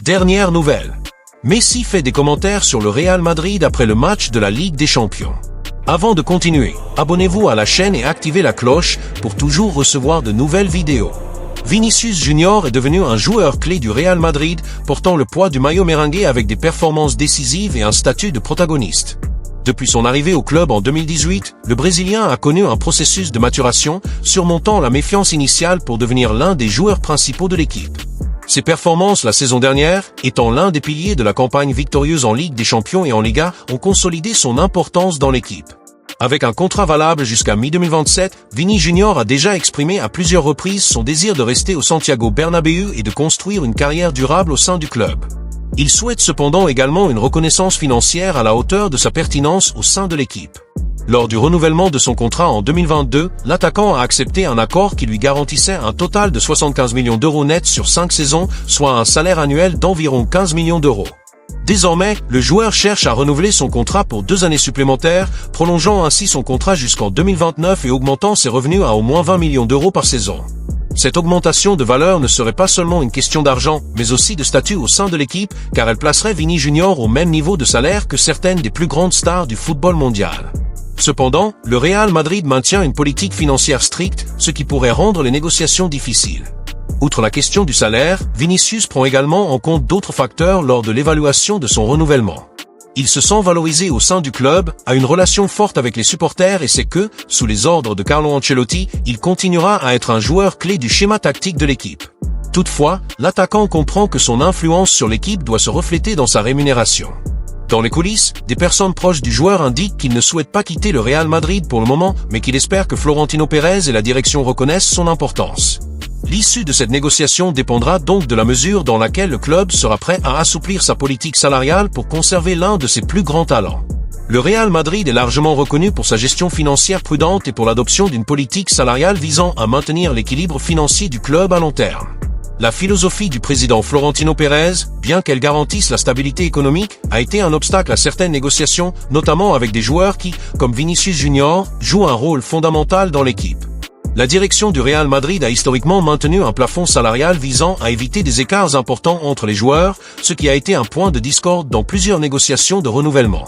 Dernière nouvelle. Messi fait des commentaires sur le Real Madrid après le match de la Ligue des Champions. Avant de continuer, abonnez-vous à la chaîne et activez la cloche pour toujours recevoir de nouvelles vidéos. Vinicius Junior est devenu un joueur clé du Real Madrid, portant le poids du maillot merengue avec des performances décisives et un statut de protagoniste. Depuis son arrivée au club en 2018, le Brésilien a connu un processus de maturation, surmontant la méfiance initiale pour devenir l'un des joueurs principaux de l'équipe. Ses performances la saison dernière, étant l'un des piliers de la campagne victorieuse en Ligue des Champions et en Liga, ont consolidé son importance dans l'équipe. Avec un contrat valable jusqu'à mi-2027, Vini Junior a déjà exprimé à plusieurs reprises son désir de rester au Santiago Bernabéu et de construire une carrière durable au sein du club. Il souhaite cependant également une reconnaissance financière à la hauteur de sa pertinence au sein de l'équipe. Lors du renouvellement de son contrat en 2022, l'attaquant a accepté un accord qui lui garantissait un total de 75 millions d'euros nets sur 5 saisons, soit un salaire annuel d'environ 15 millions d'euros. Désormais, le joueur cherche à renouveler son contrat pour 2 années supplémentaires, prolongeant ainsi son contrat jusqu'en 2029 et augmentant ses revenus à au moins 20 millions d'euros par saison. Cette augmentation de valeur ne serait pas seulement une question d'argent, mais aussi de statut au sein de l'équipe, car elle placerait Vini Junior au même niveau de salaire que certaines des plus grandes stars du football mondial. Cependant, le Real Madrid maintient une politique financière stricte, ce qui pourrait rendre les négociations difficiles. Outre la question du salaire, Vinicius prend également en compte d'autres facteurs lors de l'évaluation de son renouvellement. Il se sent valorisé au sein du club, a une relation forte avec les supporters et sait que, sous les ordres de Carlo Ancelotti, il continuera à être un joueur clé du schéma tactique de l'équipe. Toutefois, l'attaquant comprend que son influence sur l'équipe doit se refléter dans sa rémunération. Dans les coulisses, des personnes proches du joueur indiquent qu'il ne souhaite pas quitter le Real Madrid pour le moment, mais qu'il espère que Florentino Pérez et la direction reconnaissent son importance. L'issue de cette négociation dépendra donc de la mesure dans laquelle le club sera prêt à assouplir sa politique salariale pour conserver l'un de ses plus grands talents. Le Real Madrid est largement reconnu pour sa gestion financière prudente et pour l'adoption d'une politique salariale visant à maintenir l'équilibre financier du club à long terme. La philosophie du président Florentino Pérez, bien qu'elle garantisse la stabilité économique, a été un obstacle à certaines négociations, notamment avec des joueurs qui, comme Vinicius Junior, jouent un rôle fondamental dans l'équipe. La direction du Real Madrid a historiquement maintenu un plafond salarial visant à éviter des écarts importants entre les joueurs, ce qui a été un point de discorde dans plusieurs négociations de renouvellement.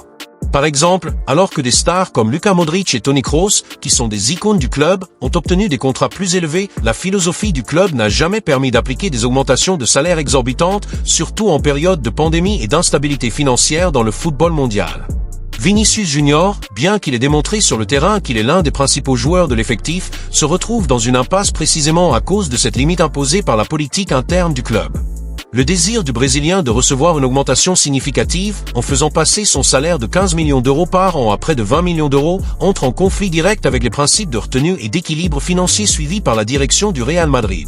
Par exemple, alors que des stars comme Luka Modric et Toni Kroos, qui sont des icônes du club, ont obtenu des contrats plus élevés, la philosophie du club n'a jamais permis d'appliquer des augmentations de salaire exorbitantes, surtout en période de pandémie et d'instabilité financière dans le football mondial. Vinicius Junior, bien qu'il ait démontré sur le terrain qu'il est l'un des principaux joueurs de l'effectif, se retrouve dans une impasse précisément à cause de cette limite imposée par la politique interne du club. Le désir du Brésilien de recevoir une augmentation significative, en faisant passer son salaire de 15 millions d'euros par an à près de 20 millions d'euros, entre en conflit direct avec les principes de retenue et d'équilibre financier suivis par la direction du Real Madrid.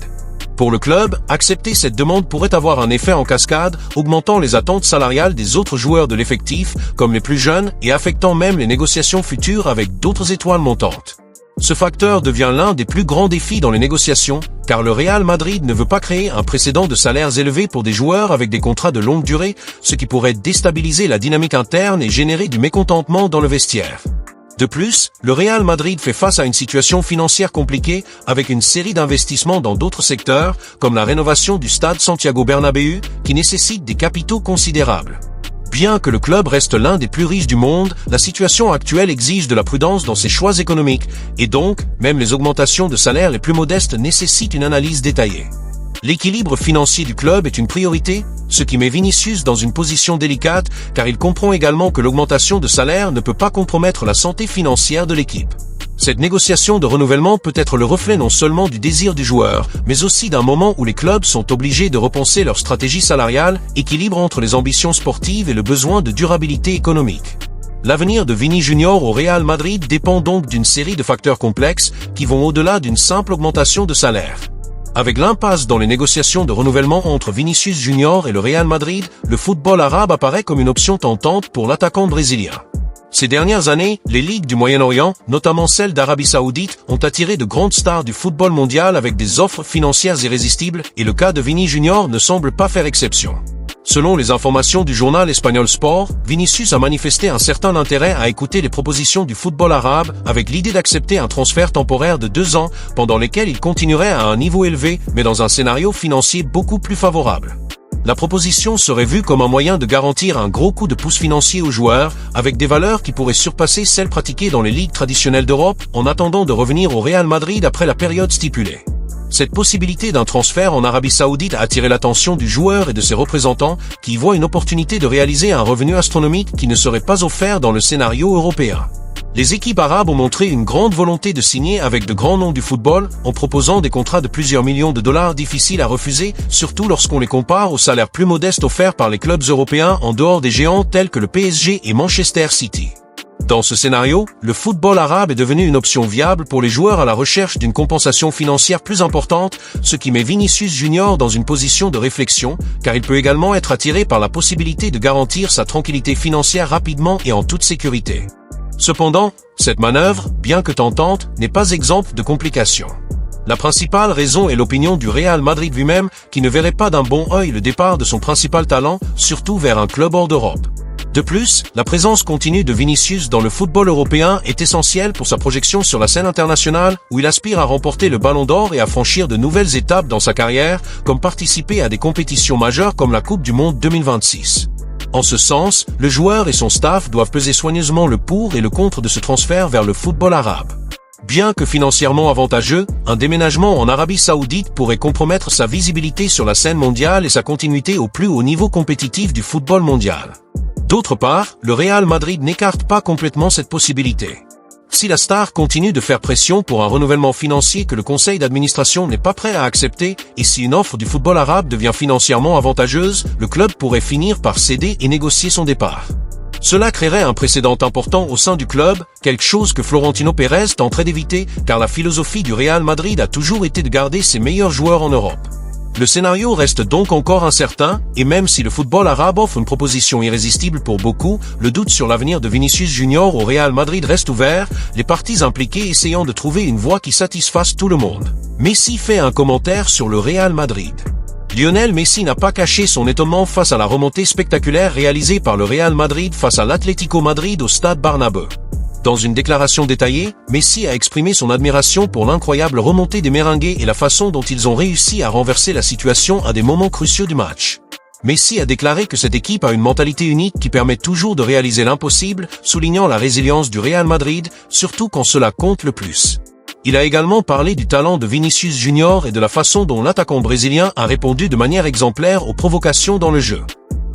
Pour le club, accepter cette demande pourrait avoir un effet en cascade, augmentant les attentes salariales des autres joueurs de l'effectif, comme les plus jeunes, et affectant même les négociations futures avec d'autres étoiles montantes. Ce facteur devient l'un des plus grands défis dans les négociations, car le Real Madrid ne veut pas créer un précédent de salaires élevés pour des joueurs avec des contrats de longue durée, ce qui pourrait déstabiliser la dynamique interne et générer du mécontentement dans le vestiaire. De plus, le Real Madrid fait face à une situation financière compliquée avec une série d'investissements dans d'autres secteurs, comme la rénovation du stade Santiago Bernabéu, qui nécessite des capitaux considérables. Bien que le club reste l'un des plus riches du monde, la situation actuelle exige de la prudence dans ses choix économiques, et donc, même les augmentations de salaire les plus modestes nécessitent une analyse détaillée. L'équilibre financier du club est une priorité, ce qui met Vinicius dans une position délicate, car il comprend également que l'augmentation de salaire ne peut pas compromettre la santé financière de l'équipe. Cette négociation de renouvellement peut être le reflet non seulement du désir du joueur, mais aussi d'un moment où les clubs sont obligés de repenser leur stratégie salariale, équilibre entre les ambitions sportives et le besoin de durabilité économique. L'avenir de Vini Junior au Real Madrid dépend donc d'une série de facteurs complexes qui vont au-delà d'une simple augmentation de salaire. Avec l'impasse dans les négociations de renouvellement entre Vinicius Junior et le Real Madrid, le football arabe apparaît comme une option tentante pour l'attaquant brésilien. Ces dernières années, les ligues du Moyen-Orient, notamment celle d'Arabie Saoudite, ont attiré de grandes stars du football mondial avec des offres financières irrésistibles, et le cas de Vini Junior ne semble pas faire exception. Selon les informations du journal espagnol Sport, Vinicius a manifesté un certain intérêt à écouter les propositions du football arabe avec l'idée d'accepter un transfert temporaire de 2 ans pendant lesquels il continuerait à un niveau élevé mais dans un scénario financier beaucoup plus favorable. La proposition serait vue comme un moyen de garantir un gros coup de pouce financier aux joueurs, avec des valeurs qui pourraient surpasser celles pratiquées dans les ligues traditionnelles d'Europe, en attendant de revenir au Real Madrid après la période stipulée. Cette possibilité d'un transfert en Arabie Saoudite a attiré l'attention du joueur et de ses représentants, qui y voient une opportunité de réaliser un revenu astronomique qui ne serait pas offert dans le scénario européen. Les équipes arabes ont montré une grande volonté de signer avec de grands noms du football, en proposant des contrats de plusieurs millions de dollars difficiles à refuser, surtout lorsqu'on les compare aux salaires plus modestes offerts par les clubs européens en dehors des géants tels que le PSG et Manchester City. Dans ce scénario, le football arabe est devenu une option viable pour les joueurs à la recherche d'une compensation financière plus importante, ce qui met Vinicius Junior dans une position de réflexion, car il peut également être attiré par la possibilité de garantir sa tranquillité financière rapidement et en toute sécurité. Cependant, cette manœuvre, bien que tentante, n'est pas exempte de complications. La principale raison est l'opinion du Real Madrid lui-même, qui ne verrait pas d'un bon œil le départ de son principal talent, surtout vers un club hors d'Europe. De plus, la présence continue de Vinicius dans le football européen est essentielle pour sa projection sur la scène internationale, où il aspire à remporter le Ballon d'Or et à franchir de nouvelles étapes dans sa carrière, comme participer à des compétitions majeures comme la Coupe du Monde 2026. En ce sens, le joueur et son staff doivent peser soigneusement le pour et le contre de ce transfert vers le football arabe. Bien que financièrement avantageux, un déménagement en Arabie Saoudite pourrait compromettre sa visibilité sur la scène mondiale et sa continuité au plus haut niveau compétitif du football mondial. D'autre part, le Real Madrid n'écarte pas complètement cette possibilité. Si la star continue de faire pression pour un renouvellement financier que le conseil d'administration n'est pas prêt à accepter, et si une offre du football arabe devient financièrement avantageuse, le club pourrait finir par céder et négocier son départ. Cela créerait un précédent important au sein du club, quelque chose que Florentino Pérez tenterait d'éviter, car la philosophie du Real Madrid a toujours été de garder ses meilleurs joueurs en Europe. Le scénario reste donc encore incertain, et même si le football arabe offre une proposition irrésistible pour beaucoup, le doute sur l'avenir de Vinicius Junior au Real Madrid reste ouvert, les parties impliquées essayant de trouver une voie qui satisfasse tout le monde. Messi fait un commentaire sur le Real Madrid. Lionel Messi n'a pas caché son étonnement face à la remontée spectaculaire réalisée par le Real Madrid face à l'Atlético Madrid au stade Bernabéu. Dans une déclaration détaillée, Messi a exprimé son admiration pour l'incroyable remontée des Merengues et la façon dont ils ont réussi à renverser la situation à des moments cruciaux du match. Messi a déclaré que cette équipe a une mentalité unique qui permet toujours de réaliser l'impossible, soulignant la résilience du Real Madrid, surtout quand cela compte le plus. Il a également parlé du talent de Vinicius Junior et de la façon dont l'attaquant brésilien a répondu de manière exemplaire aux provocations dans le jeu.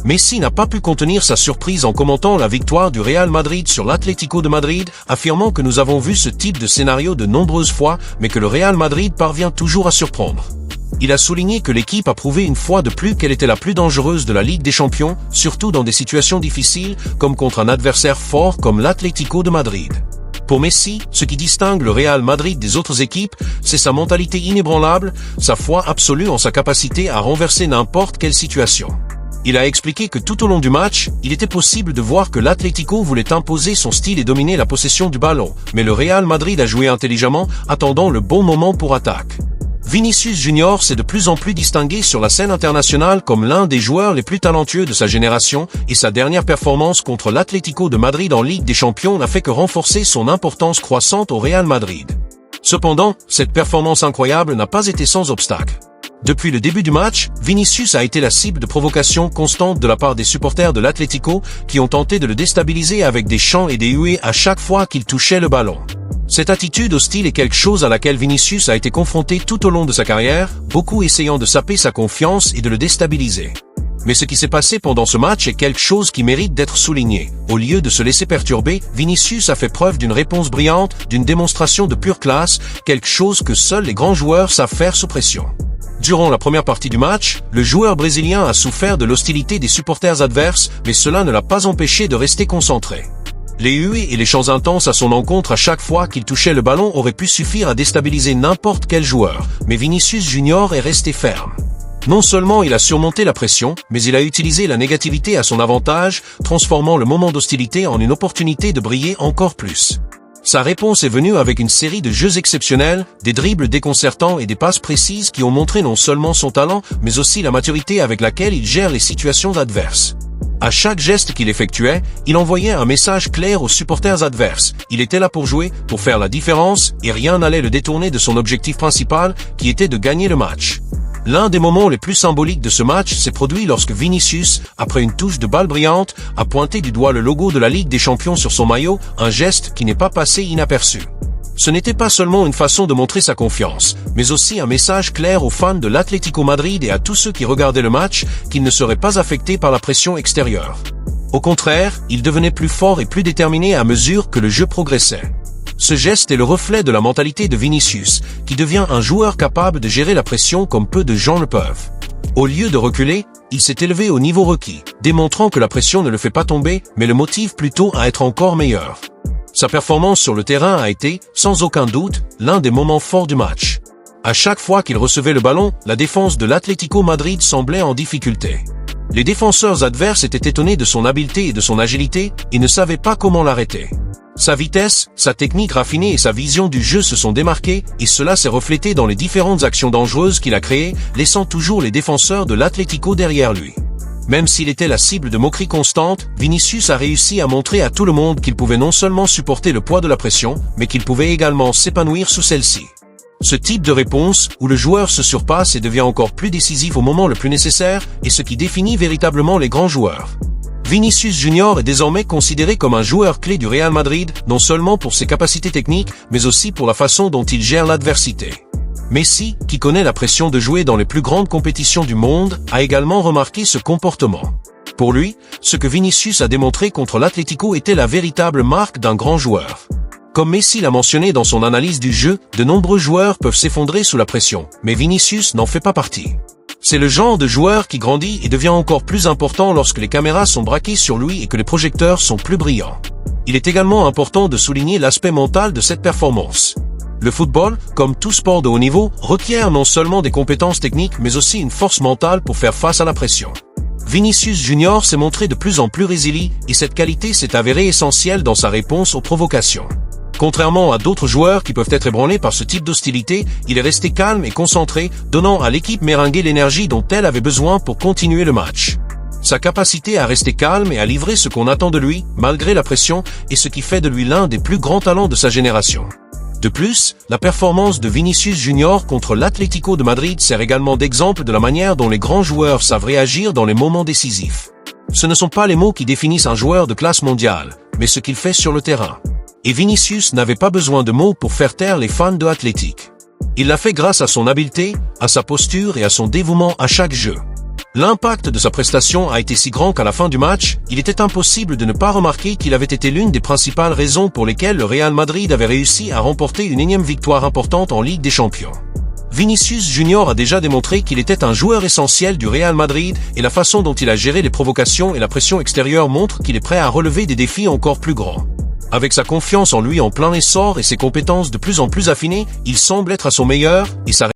Messi n'a pas pu contenir sa surprise en commentant la victoire du Real Madrid sur l'Atlético de Madrid, affirmant que nous avons vu ce type de scénario de nombreuses fois, mais que le Real Madrid parvient toujours à surprendre. Il a souligné que l'équipe a prouvé une fois de plus qu'elle était la plus dangereuse de la Ligue des Champions, surtout dans des situations difficiles, comme contre un adversaire fort comme l'Atlético de Madrid. Pour Messi, ce qui distingue le Real Madrid des autres équipes, c'est sa mentalité inébranlable, sa foi absolue en sa capacité à renverser n'importe quelle situation. Il a expliqué que tout au long du match, il était possible de voir que l'Atlético voulait imposer son style et dominer la possession du ballon, mais le Real Madrid a joué intelligemment, attendant le bon moment pour attaque. Vinicius Junior s'est de plus en plus distingué sur la scène internationale comme l'un des joueurs les plus talentueux de sa génération, et sa dernière performance contre l'Atlético de Madrid en Ligue des Champions n'a fait que renforcer son importance croissante au Real Madrid. Cependant, cette performance incroyable n'a pas été sans obstacle. Depuis le début du match, Vinicius a été la cible de provocations constantes de la part des supporters de l'Atlético qui ont tenté de le déstabiliser avec des chants et des huées à chaque fois qu'il touchait le ballon. Cette attitude hostile est quelque chose à laquelle Vinicius a été confronté tout au long de sa carrière, beaucoup essayant de saper sa confiance et de le déstabiliser. Mais ce qui s'est passé pendant ce match est quelque chose qui mérite d'être souligné. Au lieu de se laisser perturber, Vinicius a fait preuve d'une réponse brillante, d'une démonstration de pure classe, quelque chose que seuls les grands joueurs savent faire sous pression. Durant la première partie du match, le joueur brésilien a souffert de l'hostilité des supporters adverses, mais cela ne l'a pas empêché de rester concentré. Les huées et les chants intenses à son encontre à chaque fois qu'il touchait le ballon auraient pu suffire à déstabiliser n'importe quel joueur, mais Vinicius Junior est resté ferme. Non seulement il a surmonté la pression, mais il a utilisé la négativité à son avantage, transformant le moment d'hostilité en une opportunité de briller encore plus. Sa réponse est venue avec une série de jeux exceptionnels, des dribbles déconcertants et des passes précises qui ont montré non seulement son talent, mais aussi la maturité avec laquelle il gère les situations adverses. À chaque geste qu'il effectuait, il envoyait un message clair aux supporters adverses. Il était là pour jouer, pour faire la différence, et rien n'allait le détourner de son objectif principal, qui était de gagner le match. L'un des moments les plus symboliques de ce match s'est produit lorsque Vinicius, après une touche de balle brillante, a pointé du doigt le logo de la Ligue des Champions sur son maillot, un geste qui n'est pas passé inaperçu. Ce n'était pas seulement une façon de montrer sa confiance, mais aussi un message clair aux fans de l'Atlético Madrid et à tous ceux qui regardaient le match qu'ils ne seraient pas affectés par la pression extérieure. Au contraire, ils devenaient plus forts et plus déterminés à mesure que le jeu progressait. Ce geste est le reflet de la mentalité de Vinicius, qui devient un joueur capable de gérer la pression comme peu de gens le peuvent. Au lieu de reculer, il s'est élevé au niveau requis, démontrant que la pression ne le fait pas tomber, mais le motive plutôt à être encore meilleur. Sa performance sur le terrain a été, sans aucun doute, l'un des moments forts du match. À chaque fois qu'il recevait le ballon, la défense de l'Atlético Madrid semblait en difficulté. Les défenseurs adverses étaient étonnés de son habileté et de son agilité et ne savaient pas comment l'arrêter. Sa vitesse, sa technique raffinée et sa vision du jeu se sont démarqués et cela s'est reflété dans les différentes actions dangereuses qu'il a créées, laissant toujours les défenseurs de l'Atlético derrière lui. Même s'il était la cible de moqueries constantes, Vinicius a réussi à montrer à tout le monde qu'il pouvait non seulement supporter le poids de la pression, mais qu'il pouvait également s'épanouir sous celle-ci. Ce type de réponse, où le joueur se surpasse et devient encore plus décisif au moment le plus nécessaire, est ce qui définit véritablement les grands joueurs. Vinicius Junior est désormais considéré comme un joueur clé du Real Madrid, non seulement pour ses capacités techniques, mais aussi pour la façon dont il gère l'adversité. Messi, qui connaît la pression de jouer dans les plus grandes compétitions du monde, a également remarqué ce comportement. Pour lui, ce que Vinicius a démontré contre l'Atlético était la véritable marque d'un grand joueur. Comme Messi l'a mentionné dans son analyse du jeu, de nombreux joueurs peuvent s'effondrer sous la pression, mais Vinicius n'en fait pas partie. C'est le genre de joueur qui grandit et devient encore plus important lorsque les caméras sont braquées sur lui et que les projecteurs sont plus brillants. Il est également important de souligner l'aspect mental de cette performance. Le football, comme tout sport de haut niveau, requiert non seulement des compétences techniques mais aussi une force mentale pour faire face à la pression. Vinicius Junior s'est montré de plus en plus résilient et cette qualité s'est avérée essentielle dans sa réponse aux provocations. Contrairement à d'autres joueurs qui peuvent être ébranlés par ce type d'hostilité, il est resté calme et concentré, donnant à l'équipe merengue l'énergie dont elle avait besoin pour continuer le match. Sa capacité à rester calme et à livrer ce qu'on attend de lui, malgré la pression, est ce qui fait de lui l'un des plus grands talents de sa génération. De plus, la performance de Vinicius Junior contre l'Atlético de Madrid sert également d'exemple de la manière dont les grands joueurs savent réagir dans les moments décisifs. Ce ne sont pas les mots qui définissent un joueur de classe mondiale, mais ce qu'il fait sur le terrain. Et Vinicius n'avait pas besoin de mots pour faire taire les fans de l'Atlético. Il l'a fait grâce à son habileté, à sa posture et à son dévouement à chaque jeu. L'impact de sa prestation a été si grand qu'à la fin du match, il était impossible de ne pas remarquer qu'il avait été l'une des principales raisons pour lesquelles le Real Madrid avait réussi à remporter une énième victoire importante en Ligue des Champions. Vinicius Junior a déjà démontré qu'il était un joueur essentiel du Real Madrid et la façon dont il a géré les provocations et la pression extérieure montre qu'il est prêt à relever des défis encore plus grands. Avec sa confiance en lui en plein essor et ses compétences de plus en plus affinées, il semble être à son meilleur et sa